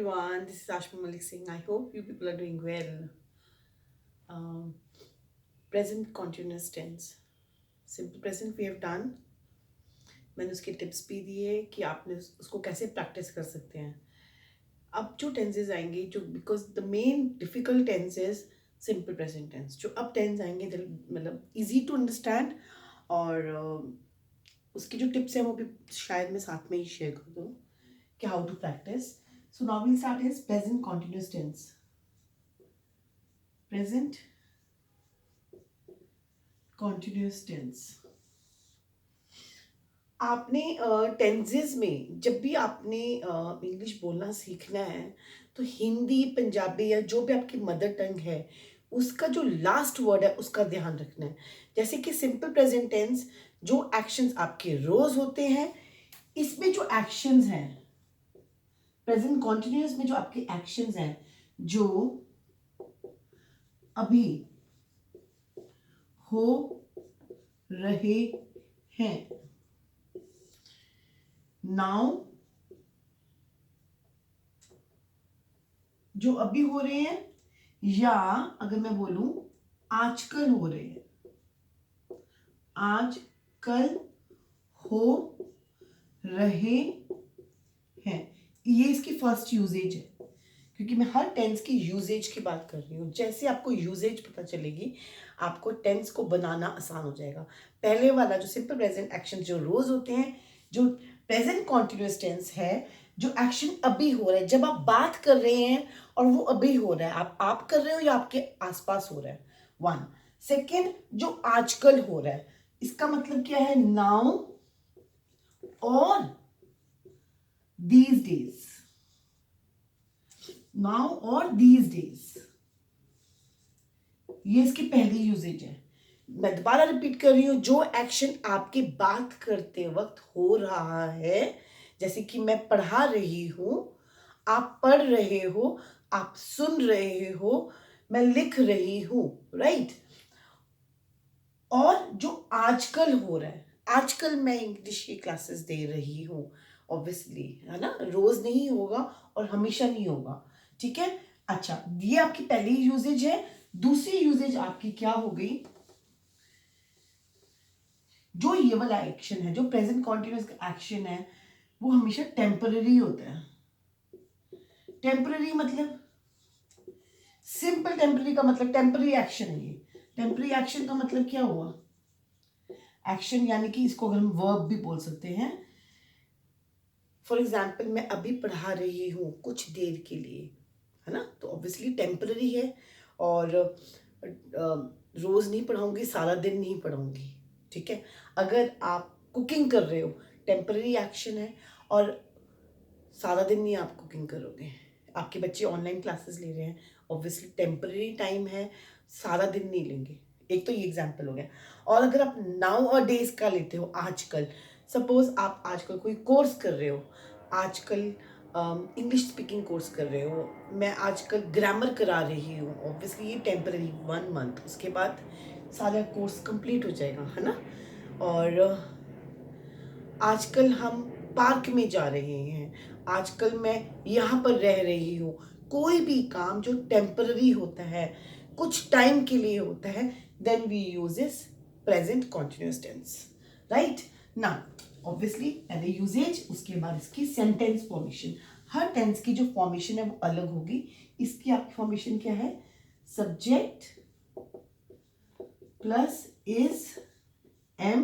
everyone, this is Ashma Malik Singh. I hope you people are doing well. Um, Present continuous tense. Simple present we have done. मैंने उसके tips भी दिए कि आपने उसको कैसे प्रैक्टिस कर सकते हैं. अब जो टेंसेज आएंगे जो because the main difficult tense is simple present tense. जो अब टेंस आएंगे मतलब इजी टू अंडरस्टैंड और उसकी जो टिप्स हैं वो भी शायद मैं साथ में ही शेयर कर दूँ कि how to practice. So now we'll start is present continuous tense. Present continuous tense. आपने टेंसेस में जब भी आपने इंग्लिश बोलना सीखना है तो हिंदी पंजाबी या जो भी आपकी मदर टंग है उसका जो लास्ट वर्ड है उसका ध्यान रखना है. जैसे कि सिंपल प्रेजेंट टेंस जो एक्शंस आपके रोज होते हैं इसमें जो एक्शंस हैं प्रेजेंट कॉन्टिन्यूस में जो आपके एक्शंस हैं जो अभी हो रहे हैं नाउ जो अभी हो रहे हैं या अगर मैं बोलूं आजकल हो रहे हैं. आजकल हो रहे हैं ये इसकी फर्स्ट यूजेज है क्योंकि मैं हर टेंस की यूजेज की बात कर रही हूँ. जैसे आपको यूजेज पता चलेगी आपको टेंस को बनाना आसान हो जाएगा. पहले वाला जो सिंपल प्रेजेंट एक्शन जो रोज होते हैं जो प्रेजेंट कॉन्टिन्यूस टेंस है जो एक्शन अभी हो रहा है जब आप बात कर रहे हैं और वो अभी हो रहा है आप कर रहे हो या आपके आसपास हो रहा है. वन सेकेंड जो आजकल हो रहा है इसका मतलब क्या है नाउ और these days. Now और these days. ये इसकी पहली यूजेज है. मैं दोबारा रिपीट कर रही हूं जो एक्शन आपके बात करते वक्त हो रहा है जैसे कि मैं पढ़ा रही हूं आप पढ़ रहे हो आप सुन रहे हो मैं लिख रही हूं राइट. और जो आजकल हो रहा है आजकल मैं इंग्लिश की क्लासेस दे रही हूं ऑब्वियसली है ना रोज नहीं होगा और हमेशा नहीं होगा. ठीक है. अच्छा ये आपकी पहली यूजेज है. दूसरी यूजेज आपकी क्या हो गई जो ये वाला एक्शन है जो प्रेजेंट कॉन्टिन्यूस एक्शन है वो हमेशा टेम्पररी होता है. टेम्पररी मतलब सिंपल टेम्पररी का मतलब टेम्पररी एक्शन है. ये टेम्पररी एक्शन का मतलब क्या हुआ एक्शन यानी कि इसको अगर हम वर्ब भी बोल सकते हैं. फॉर एग्जाम्पल मैं अभी पढ़ा रही हूँ कुछ देर के लिए है ना तो ऑब्वियसली टेम्पररी है और रोज नहीं पढ़ाऊंगी सारा दिन नहीं पढ़ाऊंगी. ठीक है. अगर आप कुकिंग कर रहे हो टेम्पररी एक्शन है और सारा दिन नहीं आप कुकिंग करोगे. आपके बच्चे ऑनलाइन क्लासेस ले रहे हैं ऑब्वियसली टेम्पररी टाइम है सारा दिन नहीं लेंगे. एक तो ये एग्जाम्पल हो गया. और अगर आप नाउ और डेज का लेते हो आजकल सपोज आप आजकल कोई कोर्स कर रहे हो आजकल इंग्लिश स्पीकिंग कोर्स कर रहे हो मैं आजकल ग्रामर करा रही हूँ ऑब्वियसली ये टेम्पररी 1 मंथ उसके बाद सारा कोर्स कंप्लीट हो जाएगा है ना. और आजकल हम पार्क में जा रहे हैं आजकल मैं यहाँ पर रह रही हूँ. कोई भी काम जो टेम्पररी होता है कुछ टाइम के लिए होता है then we use this present continuous tense right. ना ऑब्वियसली पहले यूजेज उसके बाद इसकी सेंटेंस फॉर्मेशन. हर टेंस की जो फॉर्मेशन है वो अलग होगी. इसकी आपकी फॉर्मेशन क्या है subject plus is am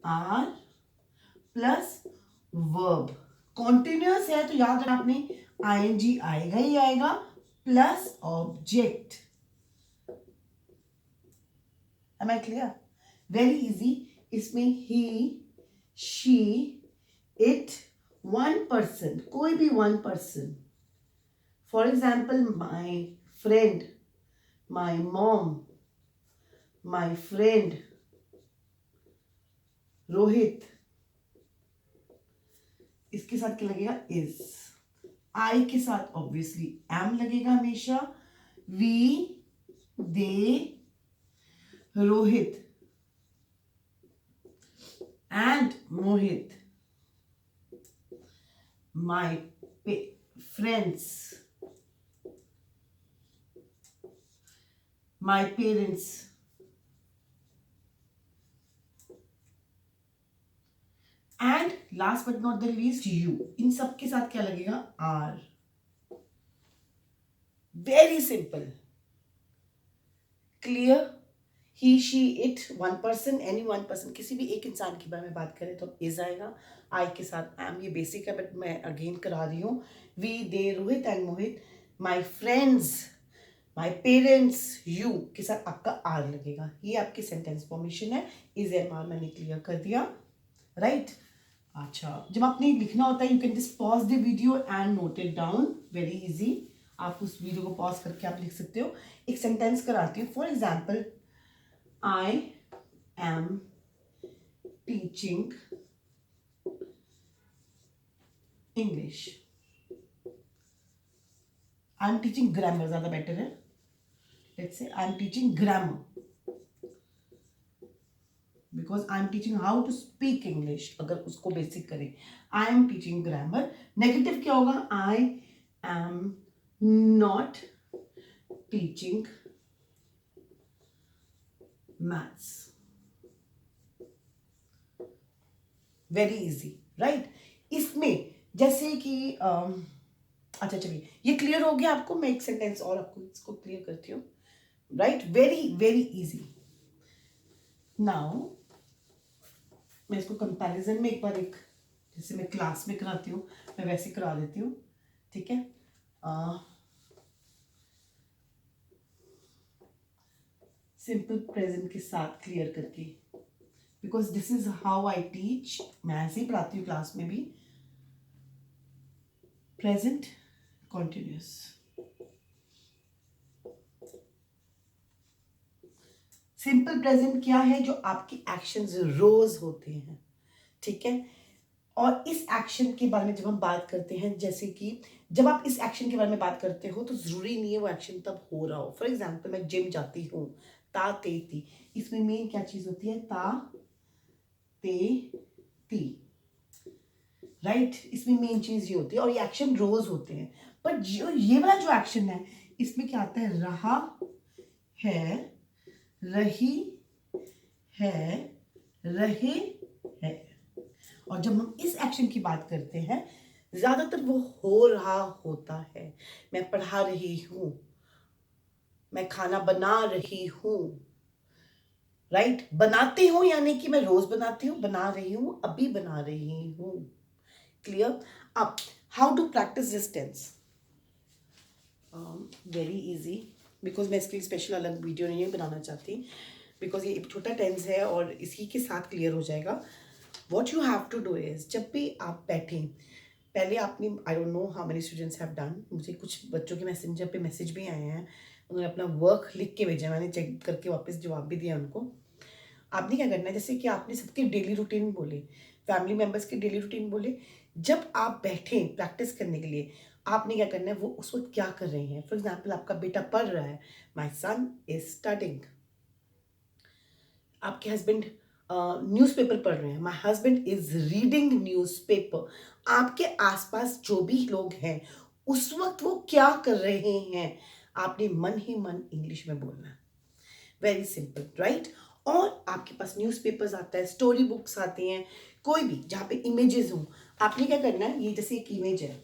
are plus verb. Continuous है तो याद रखना आपने आईएनजी आएगा ही आएगा plus object. Am I clear. Very easy. इसमें ही शी इट वन पर्सन कोई भी one person for example my friend my mom my friend Rohit. इसके साथ क्या लगेगा इज. आई के साथ ऑब्वियसली एम लगेगा हमेशा. We they Rohit and Mohit. My friends, my parents, and last but not the least you. इन सब के साथ क्या लगेगा? Are. Very simple. Clear? He she it, one person, any one person, किसी भी एक इंसान के बारे में बात करें तो इज आएगा. आई के साथ एम, ये बेसिक है बट मैं अगेन करा रही हूँ. We, they, Rohit and Mohit, my friends, my parents, you के साथ आपका आर लगेगा. ये आपकी सेंटेंस फॉर्मेशन है. इज एम आर मैंने क्लियर कर दिया. राइट? अच्छा, जब आपने लिखना होता है you can just pause the video and note it down. Very easy. आप उस वीडियो को पॉज करके आप लिख सकते हो. एक सेंटेंस कराती हूँ. For example, I am teaching English. I am teaching grammar, ज़्यादा बेटर है. Let's say I am teaching grammar because I am teaching how to speak English. अगर उसको बेसिक करें, I am teaching grammar. Negative क्या होगा? I am not teaching maths. Very easy. Right? इसमें जैसे कि अच्छा चलिए, ये क्लियर हो गया आपको. मैं एक सेंटेंस और आपको इसको क्लियर करती हूँ. Right? Very very easy. Now मैं इसको कंपैरिजन में एक बार, एक जैसे मैं क्लास में कराती हूँ मैं वैसे करा देती हूँ. ठीक है? सिंपल प्रेजेंट के साथ क्लियर करके, because this is how I teach. मैं ऐसे ही पढ़ाती हूँ क्लास में भी. Present continuous. सिंपल प्रेजेंट क्या है? जो आपके एक्शंस रोज होते हैं. ठीक है? और इस एक्शन के बारे में जब हम बात करते हैं, जैसे कि जब आप इस एक्शन के बारे में बात करते हो तो जरूरी नहीं है वो एक्शन तब हो रहा हो. फॉर एग्जाम्पल, मैं जिम जाती हूँ. ता ते ती, इसमें मेन क्या चीज होती है? ता ते ती. राइट? इसमें मेन चीज ये होती है. और ये एक्शन रोज होते हैं. पर जो ये वाला जो एक्शन है इसमें क्या आता है? रहा है, रही है, रहे है. और जब हम इस एक्शन की बात करते हैं ज्यादातर वो हो रहा होता है. मैं पढ़ा रही हूं, मैं खाना बना रही हूं. राइट? बनाती हूं यानी कि मैं रोज बनाती हूं. बना रही हूं, अभी बना रही हूं. क्लियर? अब how to practice this tense? Very easy. Because मैं इसके लिए स्पेशल अलग वीडियो नहीं बनाना चाहती, बिकॉज ये एक छोटा टेंस है और इसी के साथ क्लियर हो जाएगा. What you have to do is, जब भी आप बैठें, पहले आपने, I don't know how many students have done, मुझे कुछ बच्चों के मैसेंजर पे मैसेज भी आए हैं, उन्होंने अपना वर्क लिख के भेजा, मैंने चेक करके वापस जवाब भी दिया उनको. आपने क्या करना है? जैसे कि आपने सबके डेली रूटीन बोले, फैमिली मेम्बर्स के डेली रूटीन बोले, जब आप बैठे प्रैक्टिस करने के लिए आपने क्या करना है? वो उस वक्त क्या कर रहे हैं. फॉर एग्जाम्पल, आपका बेटा पढ़ रहा है, माई सन इज स्टडिंग. आपके हस्बैंड न्यूज़पेपर पढ़ रहे हैं, my husband is reading newspaper. आपके आसपास जो भी लोग हैं उस वक्त वो क्या कर रहे हैं, आपने मन ही मन इंग्लिश में बोलना है. Very simple. राइट? और आपके पास न्यूज़पेपर्स आता है, स्टोरी बुक्स आती हैं, कोई भी जहाँ पे इमेजेस हों, आपने क्या करना है? ये जैसे एक इमेज है,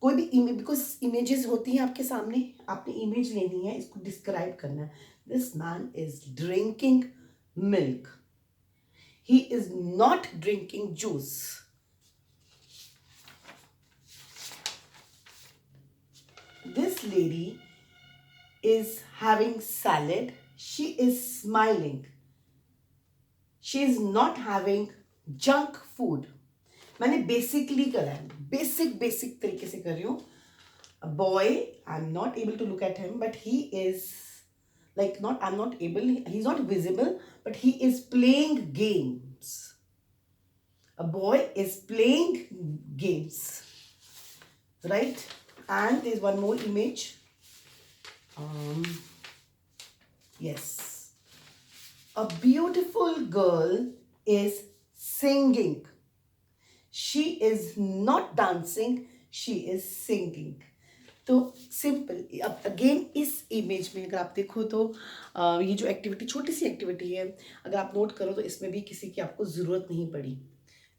कोई भी इमेज, बिकॉज इमेजेस होती हैं आपके सामने, आपने इमेज लेनी है, इसको डिस्क्राइब करना है. This man is drinking milk. He is not drinking juice. This lady is having salad. She is smiling. She is not having junk food. मैंने बेसिकली करा है, बेसिक तरीके से कर रही हूँ. Boy, I'm not able to look at him, but he is like not. I'm not able. He's not visible, but he is playing games. A boy is playing games, right? And there's one more image. Yes, a beautiful girl is singing. She is not dancing, she is singing. तो simple. अब again इस image में अगर आप देखो तो ये जो एक्टिविटी, छोटी सी एक्टिविटी है, अगर आप नोट करो तो इसमें भी किसी की आपको ज़रूरत नहीं पड़ी।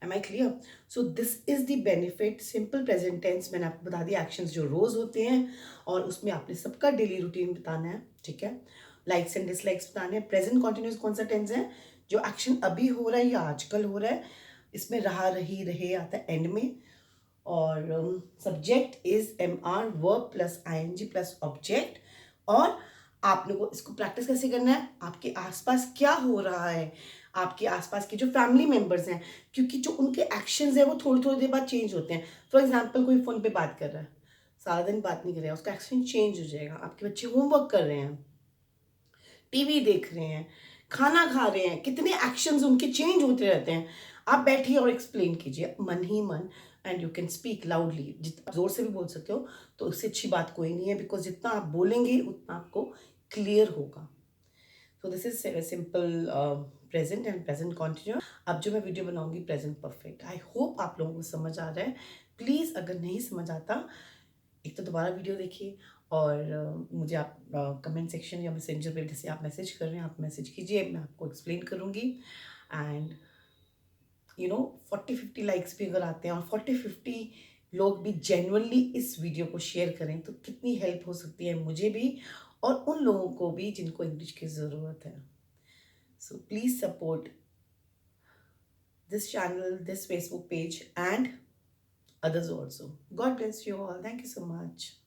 Am I clear? So this is the benefit simple present tense. मैंने आपको बता दिया एक्शंस जो रोज होते हैं और उसमें आपने सबका डेली रूटीन बताना है, ठीक है। लाइक्स एंड डिसलाइक्स बताने हैं। प्रेजेंट कॉन्टिन्यूस कौन सा टेंस है? जो एक्शन अभी हो रहा है या आजकल हो रहा है, इसमें रहा, रही, रहे आता है एंड में। और subject is am are, verb plus I N G plus object. और आप लोगों को इसको प्रैक्टिस कैसे करना है? आपके आसपास क्या हो रहा है, आपके आसपास के जो फैमिली मेंबर्स हैं, क्योंकि जो उनके एक्शंस हैं वो थोड़ी थोड़ी देर बाद चेंज होते हैं। फॉर एग्जांपल कोई फ़ोन पे बात कर रहा है, सारा दिन बात नहीं कर रहा है, उसका एक्शन चेंज हो जाएगा। आपके बच्चे होमवर्क कर रहे हैं, टीवी देख रहे हैं, खाना खा रहे हैं, कितने एक्शंस उनके चेंज होते रहते हैं। आप बैठिए और एक्सप्लेन कीजिए मन ही मन, and you can speak loudly. जितना जोर से भी बोल सकते हो तो उससे अच्छी बात कोई नहीं है, बिकॉज जितना आप बोलेंगे उतना आपको क्लियर होगा। सो this is simple present and present continuous. अब जो मैं वीडियो बनाऊंगी प्रेजेंट परफेक्ट, आई होप आप लोगों को समझ आ रहा है। प्लीज़ अगर नहीं समझ आता, एक तो दोबारा वीडियो देखिए, और मुझे आप कमेंट सेक्शन या मैसेंजर पे जैसे आप मैसेज कर रहे हैं, आप मैसेज कीजिए, मैं आपको एक्सप्लेन करूँगी। एंड 40-50 लाइक्स भी अगर आते हैं और 40-50 लोग भी जेन्युइनली इस वीडियो को शेयर करें तो कितनी हेल्प हो सकती है मुझे भी और उन लोगों को भी जिनको इंग्लिश की ज़रूरत है। So please support this channel, this Facebook page, and others also. God bless you all. Thank you so much.